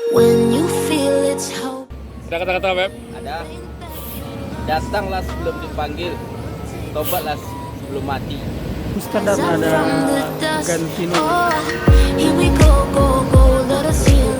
When you feel it's hope. Ada kata-kata Beb? Ada. Datanglah sebelum dipanggil, tobatlah sebelum mati. Amsterdam ada Gantino. Oh, here we go, go, go, let us heal.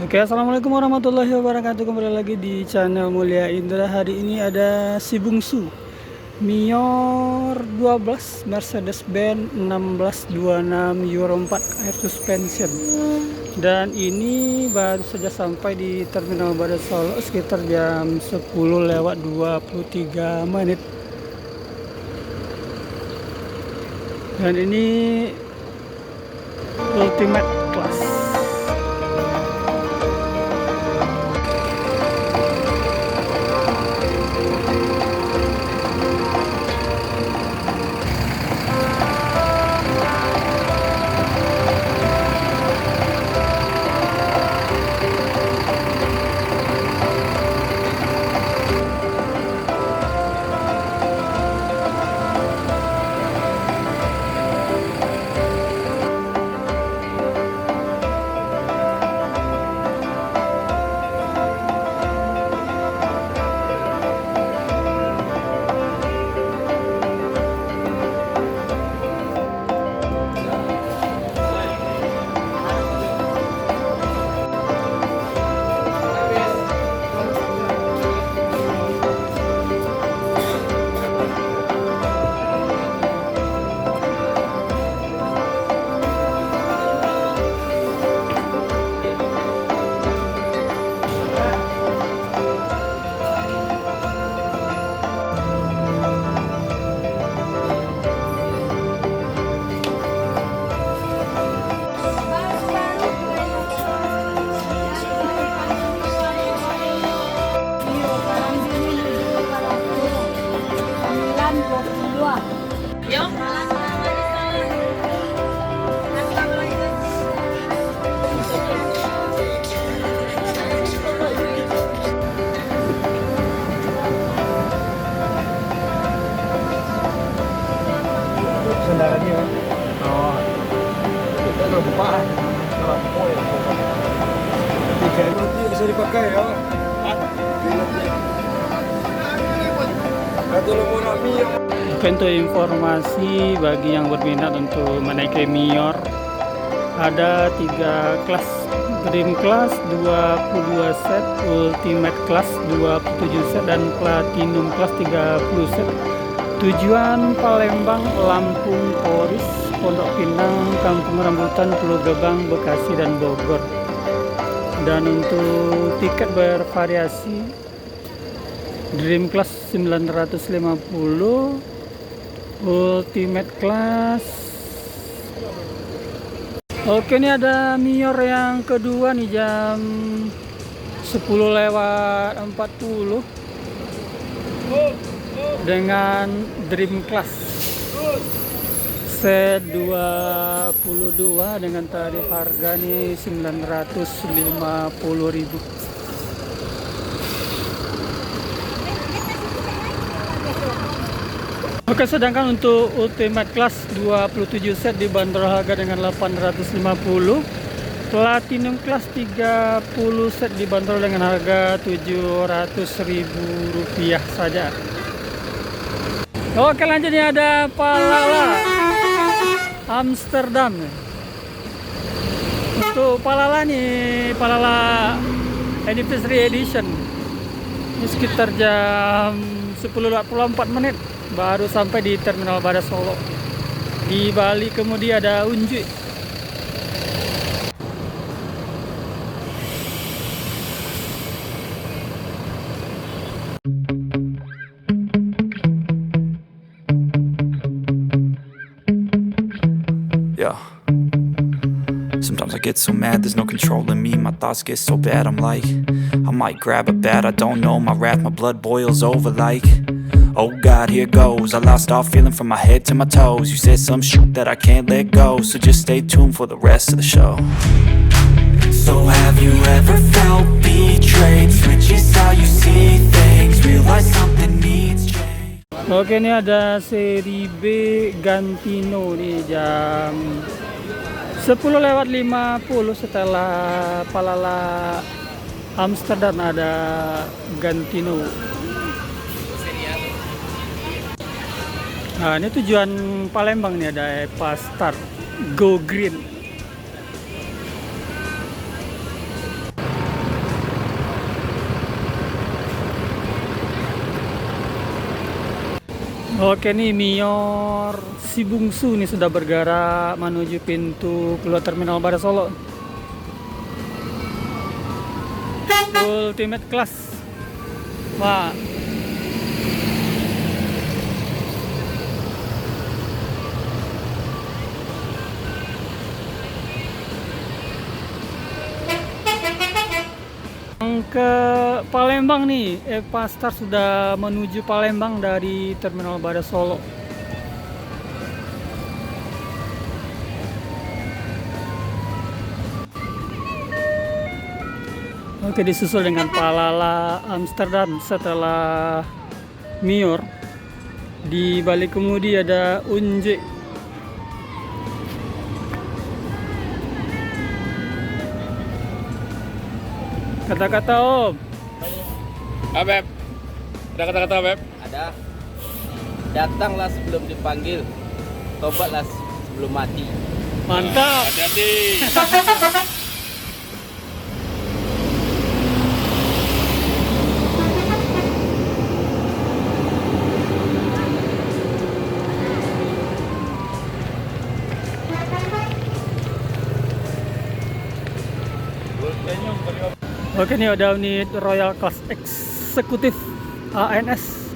Oke, assalamualaikum warahmatullahi wabarakatuh. Kembali lagi di channel Mulia Indra. Hari ini ada si bungsu Mior 12 Mercedes-Benz 1626 Euro 4 air suspension. Dan ini baru saja sampai di Terminal Badar Solo sekitar jam 10:23. Dan ini Ultimate Class. Kendaraannya kita lupa tiga nanti bisa dipakai ya. Untuk informasi bagi yang berminat untuk menaiki Mior, ada 3 kelas: Dream Class 22 set, Ultimate Class 27 set, dan Platinum Class 30 set. Tujuan Palembang, Lampung, Poris, Pondok Pinang, Kampung Rambutan, Pulau Gebang, Bekasi, dan Bogor. Dan untuk tiket bervariasi: Dream Class 950, Ultimate Class. Oke, ini ada Mior yang kedua nih, jam 10:40 dengan Dream Class C22 dengan tarif harga nih 950.000. Oke, sedangkan untuk Ultimate Class 27 set dibanderol harga dengan 850. Platinum Class 30 set dibanderol dengan harga Rp700.000 saja. Oke, lanjut, nih ada Palala Amsterdam. Untuk Palala nih, Palala Anniversary Edition. Ini sekitar jam 10:24. baru sampai di Terminal Bada Solo. Di Bali kemudian ada Unji. Yeah. Sometimes I get so mad, there's no controlling me. My thoughts get so bad, I'm like, I might grab a bat, I don't know. My wrath, my blood boils over like, oh God, here goes. I lost all feeling from my head to my toes. You said some shit that I can't let go, so just stay tuned for the rest of the show. So have you ever felt betrayed? Switches how you see things, realize something needs change. Oke, ini ada seri B Gantino nih jam 10:50 setelah Palala Amsterdam ada Gantino. Nah, ini tujuan Palembang nih ada Epa Start Go Green. Oke nih Mior si bungsu nih sudah bergerak menuju pintu keluar Terminal Bada Solo. Ultimate Class. Wah. Ke Palembang nih, Epa Star sudah menuju Palembang dari Terminal Bada Solo. Oke, disusul dengan Palala Amsterdam setelah Mior. Di balik kemudi ada Unji. Kata-kata Om. Beb. Ada kata-kata Beb? Ada. Datanglah sebelum dipanggil. Tobatlah sebelum mati. Mantap. Hati-hati. Oke, ini ada unit Royal Class Eksekutif ANS.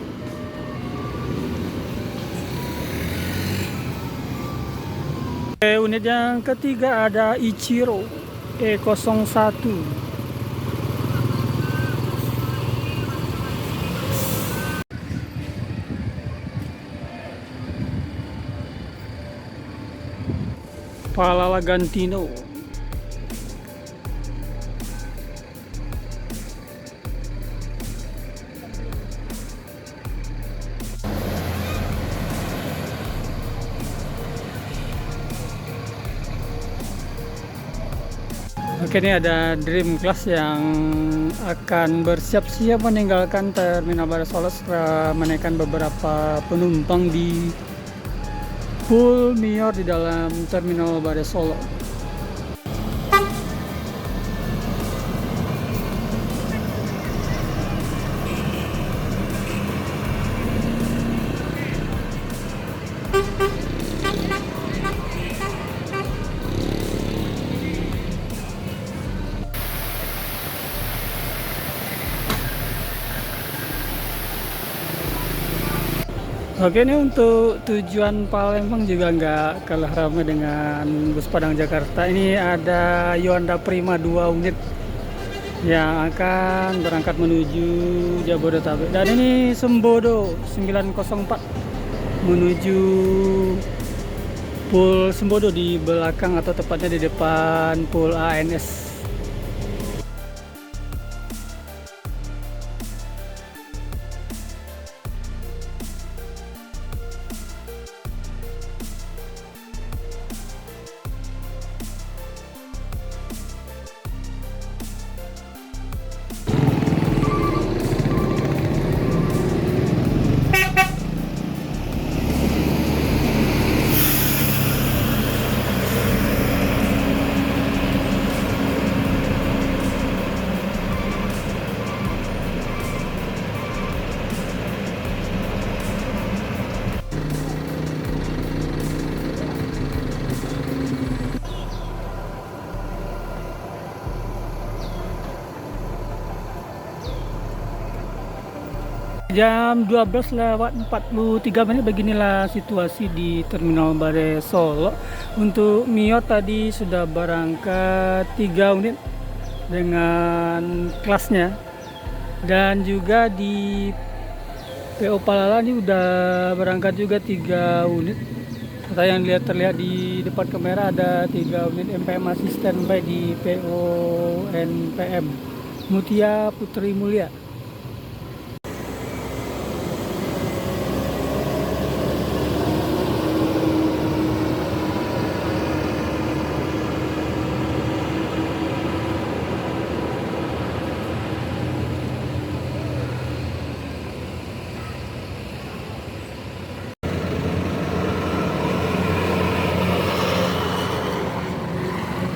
Oke, unit yang ketiga ada Ichiro E01. Palala Gantino. Oke, ini ada Dream Class yang akan bersiap-siap meninggalkan Terminal Bada Solo setelah menaikkan beberapa penumpang di pool Mior di dalam Terminal Bada Solo. Oke, ini untuk tujuan Palembang juga nggak kalah ramai dengan bus Padang Jakarta. Ini ada Yuanda Prima 2 unit yang akan berangkat menuju Jabodetabek. Dan ini Sembodo 904 menuju pool Sembodo di belakang atau tepatnya di depan pool ANS. Jam 12:43 beginilah situasi di Terminal Bare Solo. Untuk Mio tadi sudah berangkat 3 unit dengan kelasnya, dan juga di PO Palala ini udah berangkat juga 3 unit. Saya yang terlihat di depan kamera ada 3 unit MPM masih standby di PO NPM Mutia Putri Mulia.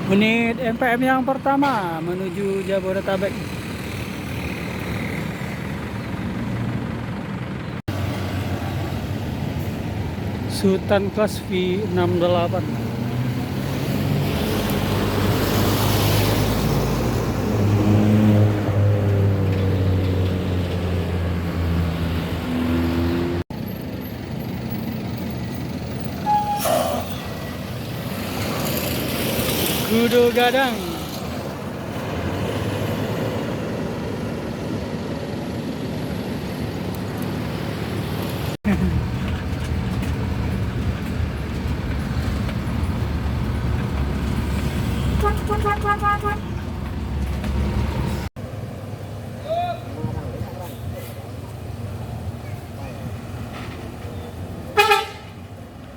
Unit MPM yang pertama menuju Jabodetabek. Sultan kelas V68. Kudu Gadang.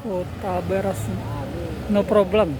Kota Beras, no problem.